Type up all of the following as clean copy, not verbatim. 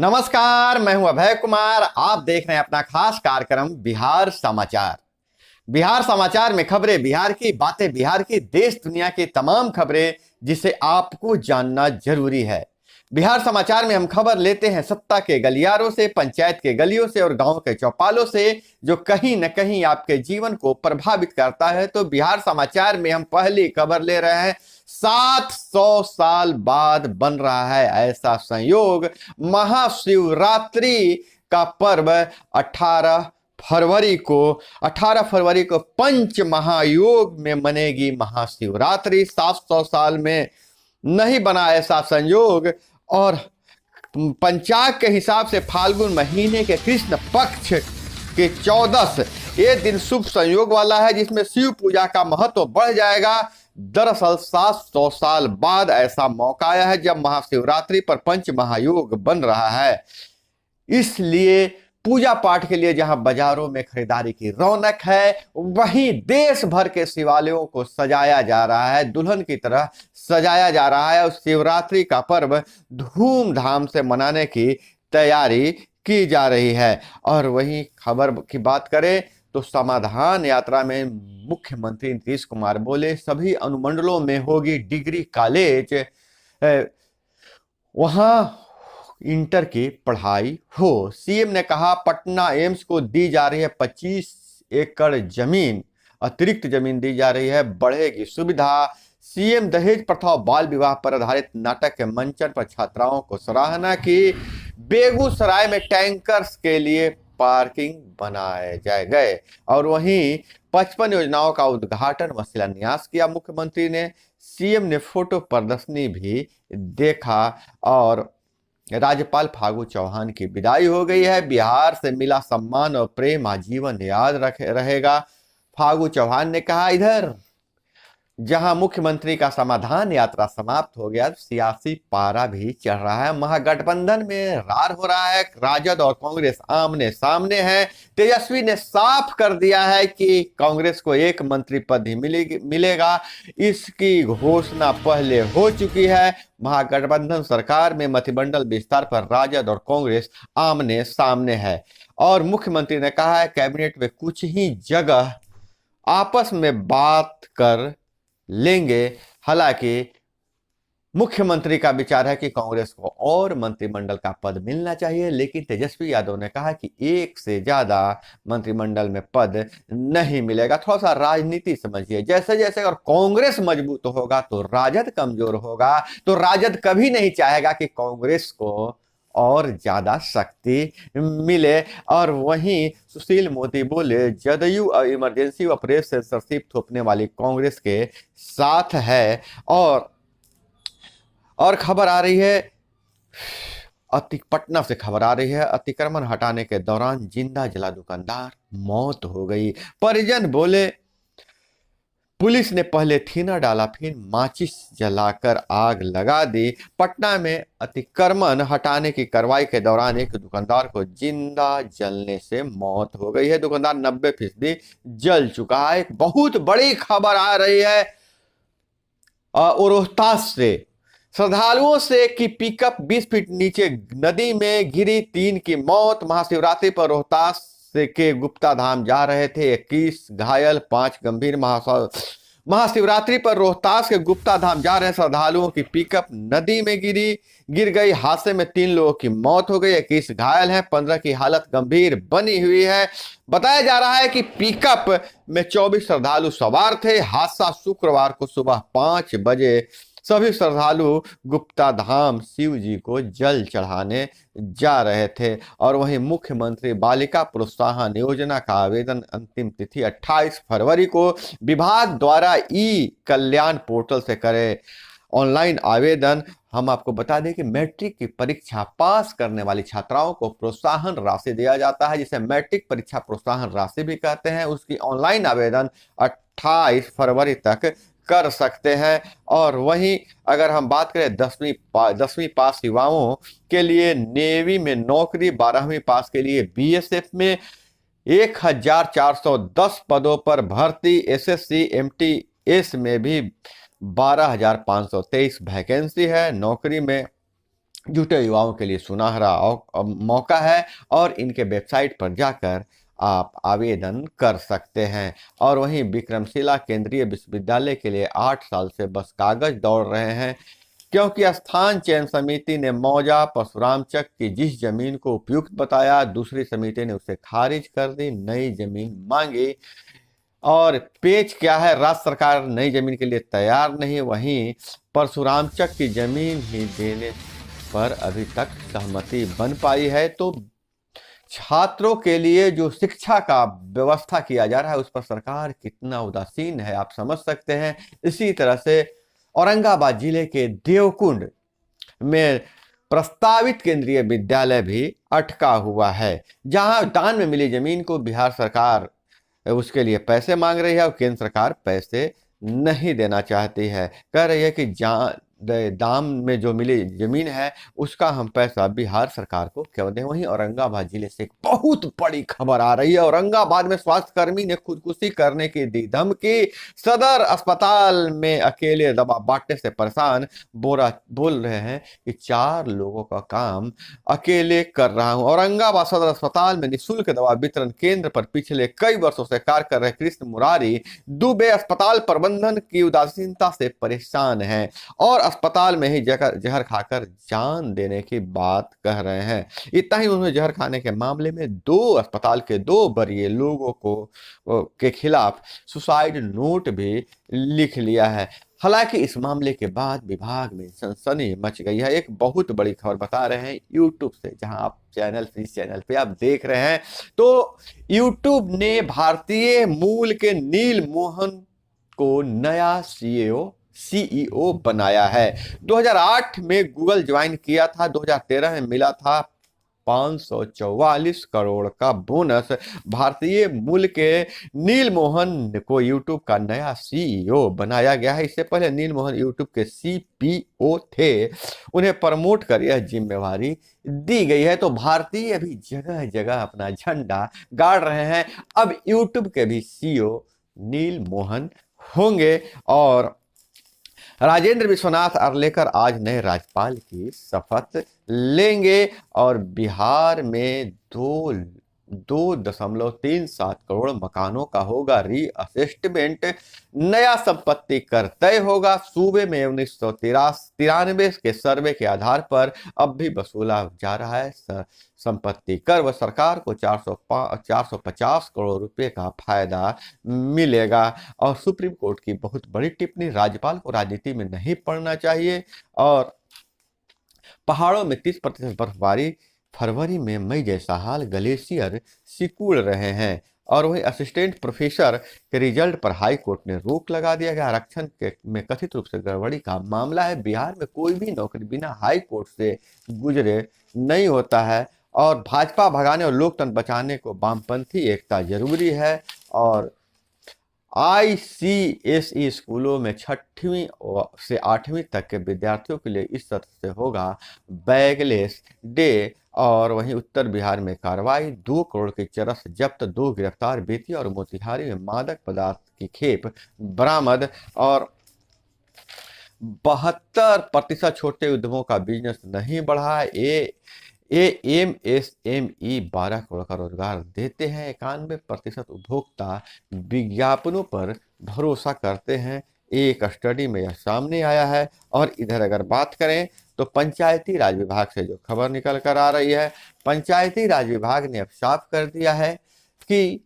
नमस्कार, मैं हूं अभय कुमार। आप देख रहे हैं अपना खास कार्यक्रम बिहार समाचार। बिहार समाचार में खबरें बिहार की, बातें बिहार की, देश दुनिया की तमाम खबरें जिसे आपको जानना जरूरी है। बिहार समाचार में हम खबर लेते हैं सत्ता के गलियारों से, पंचायत के गलियों से और गांव के चौपालों से, जो कहीं न कहीं आपके जीवन को प्रभावित करता है। तो बिहार समाचार में हम पहली खबर ले रहे हैं। 700 साल बाद बन रहा है ऐसा संयोग। महाशिवरात्रि का पर्व 18 फरवरी को पंच महायोग में मनेगी महाशिवरात्रि। 700 साल में नहीं बना ऐसा संयोग और पंचांग के हिसाब से फाल्गुन महीने के कृष्ण पक्ष के 14 ये दिन शुभ संयोग वाला है, जिसमें शिव पूजा का महत्व बढ़ जाएगा। दरअसल 700 साल बाद ऐसा मौका आया है जब महाशिवरात्रि पर पंच महायोग बन रहा है। इसलिए पूजा पाठ के लिए जहां बाजारों में खरीदारी की रौनक है, वहीं देश भर के शिवालयों को सजाया जा रहा है, दुल्हन की तरह सजाया जा रहा है और शिवरात्रि का पर्व धूमधाम से मनाने की तैयारी की जा रही है। और वहीं खबर की बात करें तो समाधान यात्रा में मुख्यमंत्री नीतीश कुमार बोले, सभी अनुमंडलों में होगी डिग्री कॉलेज, वहां इंटर की पढ़ाई हो। सीएम ने कहा, पटना एम्स को दी जा रही है 25 एकड़ जमीन, अतिरिक्त जमीन दी जा रही है, बढ़ेगी सुविधा। सीएम दहेज प्रथा और बाल विवाह पर आधारित नाटक के मंचन पर छात्राओं को सराहना की। बेगूसराय में टैंकर्स के लिए पार्किंग बनाए जाए गए। और वहीं 55 योजनाओं का उद्घाटन व शिलान्यास किया मुख्यमंत्री ने। सीएम ने फोटो प्रदर्शनी भी देखा और राज्यपाल फागू चौहान की विदाई हो गई है। बिहार से मिला सम्मान और प्रेम आजीवन याद रहेगा, फागू चौहान ने कहा। इधर जहां मुख्यमंत्री का समाधान यात्रा समाप्त हो गया, सियासी पारा भी चढ़ रहा है। महागठबंधन में रार हो रहा है, राजद और कांग्रेस आमने सामने हैं। तेजस्वी ने साफ कर दिया है कि कांग्रेस को एक मंत्री पद ही मिलेगा। इसकी घोषणा पहले हो चुकी है। महागठबंधन सरकार में मंत्रिमंडल विस्तार पर राजद और कांग्रेस आमने सामने है और मुख्यमंत्री ने कहा है कैबिनेट में कुछ ही जगह आपस में बात कर लेंगे। हालांकि मुख्यमंत्री का विचार है कि कांग्रेस को और मंत्रिमंडल का पद मिलना चाहिए, लेकिन तेजस्वी यादव ने कहा कि एक से ज्यादा मंत्रिमंडल में पद नहीं मिलेगा। थोड़ा सा राजनीति समझिए, जैसे जैसे अगर कांग्रेस मजबूत होगा तो राजद कमजोर होगा, तो राजद कभी नहीं चाहेगा कि कांग्रेस को और ज्यादा शक्ति मिले। और वहीं सुशील मोदी बोले, जदयू इमरजेंसी व प्रेस सेंसरशिप थोपने वाली कांग्रेस के साथ है। और खबर आ रही है पटना से खबर आ रही है, अतिक्रमण हटाने के दौरान जिंदा जला दुकानदार, मौत हो गई। परिजन बोले, पुलिस ने पहले थीना डाला, फिर माचिस जलाकर आग लगा दी। पटना में अतिक्रमण हटाने की कार्रवाई के दौरान एक दुकानदार को जिंदा जलने से मौत हो गई है। दुकानदार 90% जल चुका है। एक बहुत बड़ी खबर आ रही है रोहतास से। श्रद्धालुओं से की पिकअप 20 फीट नीचे नदी में गिरी, 3 की मौत। महाशिवरात्रि पर रोहतास के गुप्ता धाम जा रहे थे, 21 घायल, 5 गंभीर। महाशिवरात्रि पर रोहतास के गुप्ता धाम जा रहे श्रद्धालुओं की पिकअप नदी में गिर गई। हादसे में 3 लोगों की मौत हो गई, 21 घायल हैं, 15 की हालत गंभीर बनी हुई है। बताया जा रहा है कि पिकअप में 24 श्रद्धालु सवार थे। हादसा शुक्रवार को सुबह 5 बजे। सभी श्रद्धालु गुप्ता धाम शिव जी को जल चढ़ाने जा रहे थे। और वहीं मुख्यमंत्री बालिका प्रोत्साहन योजना का आवेदन अंतिम तिथि 28 फरवरी को विभाग द्वारा ई कल्याण पोर्टल से करें ऑनलाइन आवेदन। हम आपको बता दें कि मैट्रिक की परीक्षा पास करने वाली छात्राओं को प्रोत्साहन राशि दिया जाता है, जिसे मैट्रिक परीक्षा प्रोत्साहन राशि भी कहते हैं। उसकी ऑनलाइन आवेदन 28 फरवरी तक कर सकते हैं। और वहीं अगर हम बात करें 10वीं पास युवाओं के लिए नेवी में नौकरी, 12वीं पास के लिए बीएसएफ में 1410 पदों पर भर्ती। एसएससी एमटीएस में भी 12,523 वैकेंसी है। नौकरी में जुटे युवाओं के लिए सुनहरा मौका है और इनके वेबसाइट पर जाकर आप आवेदन कर सकते हैं। और वहीं विक्रमशिला केंद्रीय विश्वविद्यालय के लिए 8 साल से बस कागज दौड़ रहे हैं, क्योंकि स्थान चयन समिति ने मौजा परशुरामचक की जिस जमीन को उपयुक्त बताया, दूसरी समिति ने उसे खारिज कर दी, नई जमीन मांगी। और पेच क्या है, राज्य सरकार नई जमीन के लिए तैयार नहीं, वहीं परशुरामचक की जमीन ही देने पर अभी तक सहमति बन पाई है। तो छात्रों के लिए जो शिक्षा का व्यवस्था किया जा रहा है उस पर सरकार कितना उदासीन है, आप समझ सकते हैं। इसी तरह से औरंगाबाद जिले के देवकुंड में प्रस्तावित केंद्रीय विद्यालय भी अटका हुआ है, जहां दान में मिली जमीन को बिहार सरकार उसके लिए पैसे मांग रही है और केंद्र सरकार पैसे नहीं देना चाहती है। कह रही है कि दाम में जो मिली जमीन है उसका हम पैसा बिहार सरकार को क्यों दें। वहीं औरंगाबाद जिले से एक बहुत बड़ी खबर आ रही है। औरंगाबाद में स्वास्थ्यकर्मी ने खुदकुशी करने की दी धमकी। सदर अस्पताल में अकेले दवा बांटने से परेशान बोल रहे हैं कि 4 लोगों का काम अकेले कर रहा हूं। औरंगाबाद सदर अस्पताल में निःशुल्क दवा वितरण केंद्र पर पिछले कई वर्षों से कार्य कर रहे कृष्ण मुरारी दुबे अस्पताल प्रबंधन की उदासीनता से परेशान हैं और अस्पताल में ही जहर खाकर जान देने की बात कह रहे हैं। इतना ही, उन्होंने जहर खाने के मामले में 2 अस्पताल के 2 वरीय लोगों के खिलाफ सुसाइड नोट भी लिख लिया है। हालांकि इस मामले के बाद विभाग में सनसनी मच गई है। एक बहुत बड़ी खबर बता रहे हैं यूट्यूब से, जहां आप इस चैनल पे आप देख रहे हैं। तो यूट्यूब ने भारतीय मूल के नील मोहन को नया सीईओ बनाया है। 2008 में गूगल ज्वाइन किया था, 2013 में मिला था 544 करोड़ का बोनस। भारतीय मूल के नील मोहन को यूट्यूब का नया सीईओ बनाया गया है। इससे पहले नील मोहन यूट्यूब के सीपीओ थे, उन्हें प्रमोट कर यह जिम्मेवारी दी गई है। तो भारतीय अभी जगह जगह अपना झंडा गाड़ रहे हैं। अब यूट्यूब के भी सीईओ नील मोहन होंगे। और राजेंद्र विश्वनाथ अर्लेकर आज नए राज्यपाल की शपथ लेंगे और बिहार में 2.37 करोड़ मकानों का होगा रीअसेसमेंट। नया संपत्ति कर तय होगा। सूबे में 1993 के सर्वे के आधार पर अब भी वसूला जा रहा है संपत्ति कर व सरकार को 450 करोड़ रुपए का फायदा मिलेगा। और सुप्रीम कोर्ट की बहुत बड़ी टिप्पणी, राज्यपाल को राजनीति में नहीं पड़ना चाहिए। और पहाड़ों में 30% बर्फबारी, फरवरी में मई जैसा हाल, ग्लेशियर सिकुड़ रहे हैं। और वही असिस्टेंट प्रोफेसर के रिजल्ट पर हाई कोर्ट ने रोक लगा दिया गया। आरक्षण में कथित रूप से गड़बड़ी का मामला है। बिहार में कोई भी नौकरी बिना हाई कोर्ट से गुजरे नहीं होता है। और भाजपा भगाने और लोकतंत्र बचाने को वामपंथी एकता जरूरी है। और आईसीएसई स्कूलों में 6वीं से 8वीं तक के विद्यार्थियों के लिए इस तरह से होगा बैगलेस डे। और वहीं उत्तर बिहार में कार्रवाई, 2 करोड़ की चरस जब्त, 2 गिरफ्तार, बेतिया और मोतिहारी में मादक पदार्थ की खेप बरामद। और 72% छोटे उद्यमों का बिजनेस नहीं बढ़ा है। एमएसएमई 12 करोड़ का रोजगार देते हैं। 91% उपभोक्ता विज्ञापनों पर भरोसा करते हैं, एक स्टडी में यह सामने आया है। और इधर अगर बात करें तो पंचायती राज विभाग से जो खबर निकल कर आ रही है, पंचायती राज विभाग ने अब साफ कर दिया है कि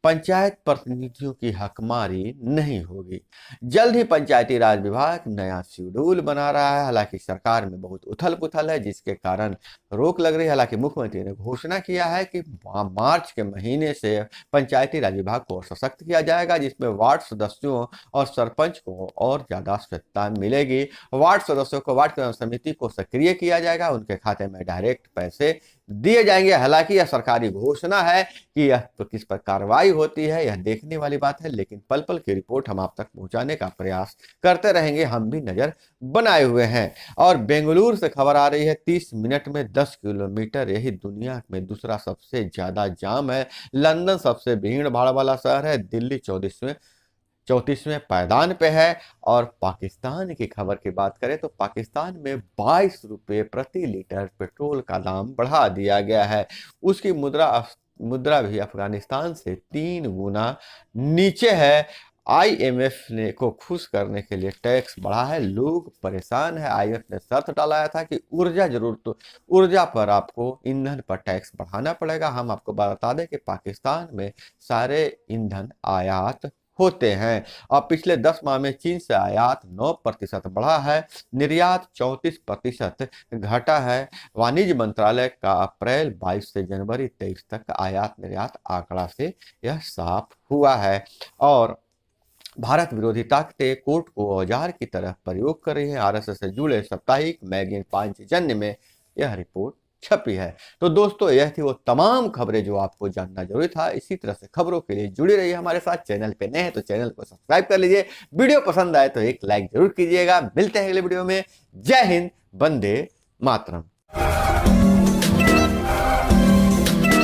पंचायत प्रतिनिधियों की हकमारी नहीं होगी। जल्द ही पंचायती राज विभाग नया शेड्यूल बना रहा है। हालांकि सरकार में बहुत उथल पुथल है, जिसके कारण रोक लग रही है। हालांकि मुख्यमंत्री ने घोषणा किया है कि मार्च के महीने से पंचायती राज विभाग को और सशक्त किया जाएगा, जिसमें वार्ड सदस्यों और सरपंच को और ज्यादा सत्ता मिलेगी। वार्ड सदस्यों को, वार्ड समिति को सक्रिय किया जाएगा, उनके खाते में डायरेक्ट पैसे दिए जाएंगे। हालांकि यह सरकारी घोषणा है कि यह तो किस पर कार्रवाई होती है यह देखने वाली बात है, लेकिन पल पल की रिपोर्ट हम आप तक पहुंचाने का प्रयास करते रहेंगे। हम भी नजर बनाए हुए हैं। और बेंगलुरु से खबर आ रही है, 30 मिनट में 10 किलोमीटर, यही दुनिया में दूसरा सबसे ज्यादा जाम है। लंदन सबसे भीड़ भाड़ वाला शहर है। दिल्ली 34वें पायदान पे है। और पाकिस्तान की खबर की बात करें तो पाकिस्तान में 22 रुपये प्रति लीटर पेट्रोल का दाम बढ़ा दिया गया है। उसकी मुद्रा भी अफगानिस्तान से 3 गुना नीचे है। आईएमएफ ने को खुश करने के लिए टैक्स बढ़ा है, लोग परेशान है। आईएमएफ ने शर्त डाला था कि ऊर्जा पर आपको ईंधन पर टैक्स बढ़ाना पड़ेगा। हम आपको बता दें कि पाकिस्तान में सारे ईंधन आयात होते हैं और पिछले 10 माह में चीन से आयात 9% बढ़ा है, निर्यात 34% घटा है। वाणिज्य मंत्रालय का अप्रैल 22 से जनवरी 23 तक आयात निर्यात आंकड़ा से यह साफ हुआ है। और भारत विरोधी ताकतें कोर्ट को औजार की तरह प्रयोग कर रही है। आरएसएस से जुड़े साप्ताहिक मैगजीन पांचजन्य में यह रिपोर्ट छपी है। तो दोस्तों यह थी वो तमाम खबरें जो आपको जानना जरूरी था। इसी तरह से खबरों के लिए जुड़े रहिए हमारे साथ। चैनल पे नए हैं तो चैनल को सब्सक्राइब कर लीजिए। वीडियो पसंद आए तो एक लाइक जरूर कीजिएगा। मिलते हैं अगले वीडियो में। जय हिंद, वंदे मातरम।